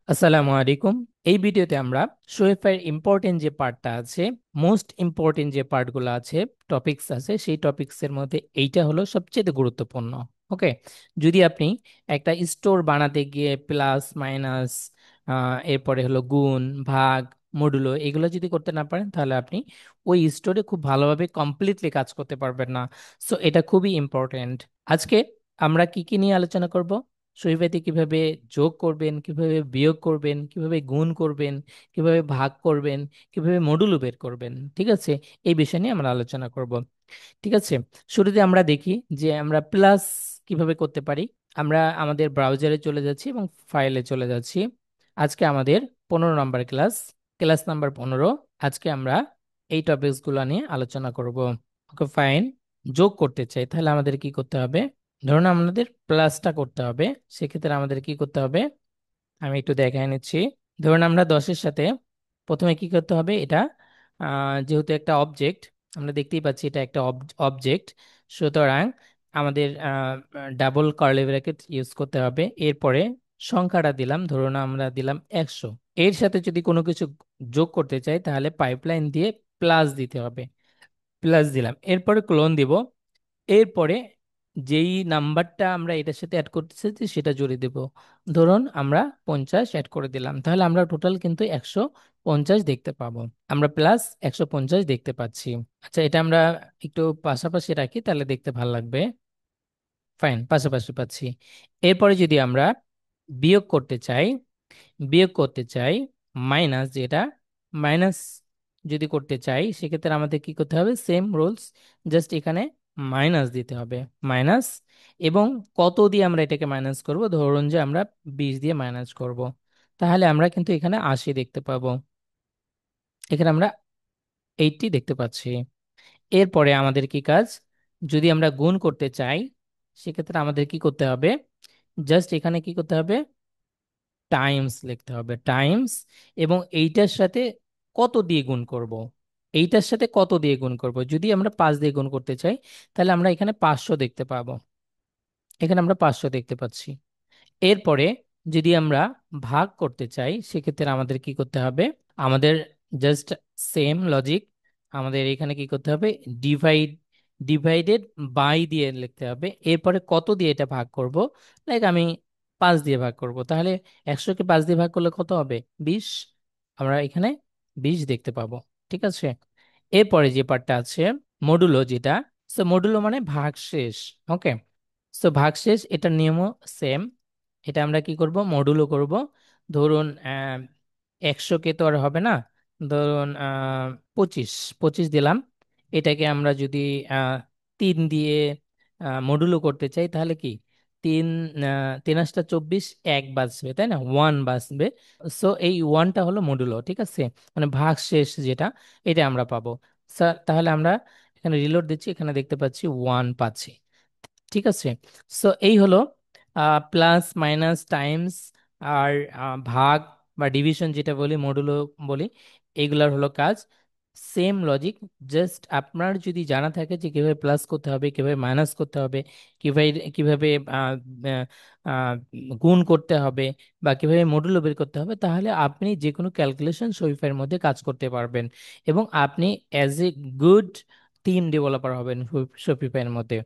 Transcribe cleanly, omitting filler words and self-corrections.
আসসালামু আলাইকুম। এই ভিডিওতে আমরা শোয়েফের ইম্পর্টেন্ট যে পার্টটা আছে, মোস্ট ইম্পর্টেন্ট যে পার্টগুলো আছে, টপিকস আছে, সেই টপিকসের মধ্যে এইটা হলো সবচেয়ে গুরুত্বপূর্ণ। ওকে, যদি আপনি একটা স্টোর বানাতে গিয়ে প্লাস মাইনাস, এরপরে হলো গুণ ভাগ মডুলো, এগুলো যদি করতে না পারেন তাহলে আপনি ওই স্টোরে খুব ভালোভাবে কমপ্লিটলি কাজ করতে পারবেন না। সো এটা খুবই ইম্পর্টেন্ট। আজকে আমরা কি কি নিয়ে আলোচনা করব? সহিফেতে কিভাবে যোগ করবেন, কিভাবে বিয়োগ করবেন, কিভাবে গুণ করবেন, কিভাবে ভাগ করবেন, কিভাবে মডুলো বের করবেন, ঠিক আছে? এই বিষয় নিয়ে আমরা আলোচনা করব। ঠিক আছে, শুরুতে আমরা দেখি যে আমরা প্লাস কিভাবে করতে পারি। আমরা আমাদের ব্রাউজারে চলে যাচ্ছি এবং ফাইলে চলে যাচ্ছি। আজকে আমাদের 15 নম্বর ক্লাস, ক্লাস নাম্বার 15। আজকে আমরা এই টপিকসগুলো নিয়ে আলোচনা করব। Okay fine. যোগ করতে চাই তাহলে আমাদের কি করতে হবে? ধরুন আমাদের প্লাসটা করতে হবে, সেক্ষেত্রে আমাদের কি করতে হবে আমি একটু দেখাই নিচ্ছি। ধরুন আমরা 10-এর সাথে প্রথমে কি করতে হবে, এটা যেহেতু একটা অবজেক্ট, আমরা দেখতেই পাচ্ছি এটা একটা অবজেক্ট, সুতরাং আমাদের ডাবল কার্লি ব্র্যাকেট ইউজ করতে হবে। এরপরে সংখ্যাটা দিলাম, ধরুন আমরা দিলাম 100। এর সাথে যদি কোনো কিছু যোগ করতে চাই তাহলে পাইপলাইন দিয়ে প্লাস দিতে হবে, প্লাস দিলাম, এরপরে ক্লোন দিব। এরপরে যেই নাম্বারটা আমরা এটার সাথে অ্যাড করতে চাইছি সেটা জুড়ে দেব। ধরুন আমরা 50 অ্যাড করে দিলাম, তাহলে আমরা টোটাল কিন্তু 150 দেখতে পাবো। আমরা প্লাস 150 দেখতে পাচ্ছি। আচ্ছা, এটা আমরা একটু পাশাপাশি রাখি তাহলে দেখতে ভালো লাগবে। ফাইন, পাশাপাশি পাচ্ছি। এরপরে যদি আমরা বিয়োগ করতে চাই, বিয়োগ করতে চাই মাইনাস, যেটা মাইনাস যদি করতে চাই সেক্ষেত্রে আমাদের কি করতে হবে? সেম রুলস, জাস্ট এখানে মাইনাস দিতে হবে, মাইনাস। এবং কত দিয়ে আমরা এটাকে মাইনাস করব? ধরুন যে আমরা 20 দিয়ে মাইনাস করব, তাহলে আমরা কিন্তু এখানে 80 দেখতে পাবো, এখানে আমরা 80 দেখতে পাচ্ছি। এরপরে আমাদের কি কাজ? যদি আমরা গুণ করতে চাই সেক্ষেত্রে আমাদের কি করতে হবে? জাস্ট এখানে কি করতে হবে? টাইমস লিখতে হবে, টাইমস। এবং এইটার সাথে কত দিয়ে গুণ করব? এইটার সাথে কত দিয়ে গুণ করব? যদি আমরা 5 দিয়ে গুণ করতে চাই তাহলে আমরা এখানে 500 দেখতে পাবো, এখানে আমরা 500 দেখতে পাচ্ছি। এরপরে যদি আমরা ভাগ করতে চাই সেক্ষেত্রে আমাদের কি করতে হবে? আমাদের জাস্ট সেম লজিক, আমাদের এখানে কি করতে হবে? ডিভাইডেড বাই দিয়ে লিখতে হবে। এরপরে কত দিয়ে এটা ভাগ করব? লাইক আমি 5 দিয়ে ভাগ করব, তাহলে 100-কে 5 দিয়ে ভাগ করলে কত হবে? 20। আমরা এখানে 20 দেখতে পাবো। ঠিক আছে, এরপরে যে পার্টটা আছে মডুলো, যেটা সো মডুলো মানে ভাগশেষ। ওকে, সো ভাগশেষ এটার নিয়মও সেম। এটা আমরা কি করব? মডুলো করব। ধরুন 100-কে তো আর হবে না, ধরুন 25, 25 দিলাম। এটাকে আমরা যদি 3 দিয়ে মডুলো করতে চাই তাহলে কি? 3, 3 × 8 = 24, 1 বাঁচবে, তাই না? 1 বাঁচবে। সো এই ওয়ানটা হলো মডুলো, ঠিক আছে? মানে ভাগশেষ যেটা, এটা আমরা পাবো। তাহলে আমরা এখানে রিলোড দিচ্ছি, এখানে দেখতে পাচ্ছি 1 পাচ্ছি। ঠিক আছে, সো এই হলো প্লাস মাইনাস টাইমস আর ভাগ বা ডিভিশন যেটা বলি, মডুলো বলি, এইগুলার হলো কাজ। সেম লজিক, জাস্ট আপনার যদি জানা থাকে যে কিভাবে প্লাস করতে হবে, কিভাবে মাইনাস করতে হবে, কিভাবে কিভাবে আহ, আহ, আহ, গুণ করতে হবে, বা কিভাবে মডুলো বের করতে হবে, তাহলে আপনি যে কোনো ক্যালকুলেশন শরীফের মধ্যে কাজ করতে পারবেন এবং আপনি as a good team developer হবেন শপিফাইয়ের মধ্যে।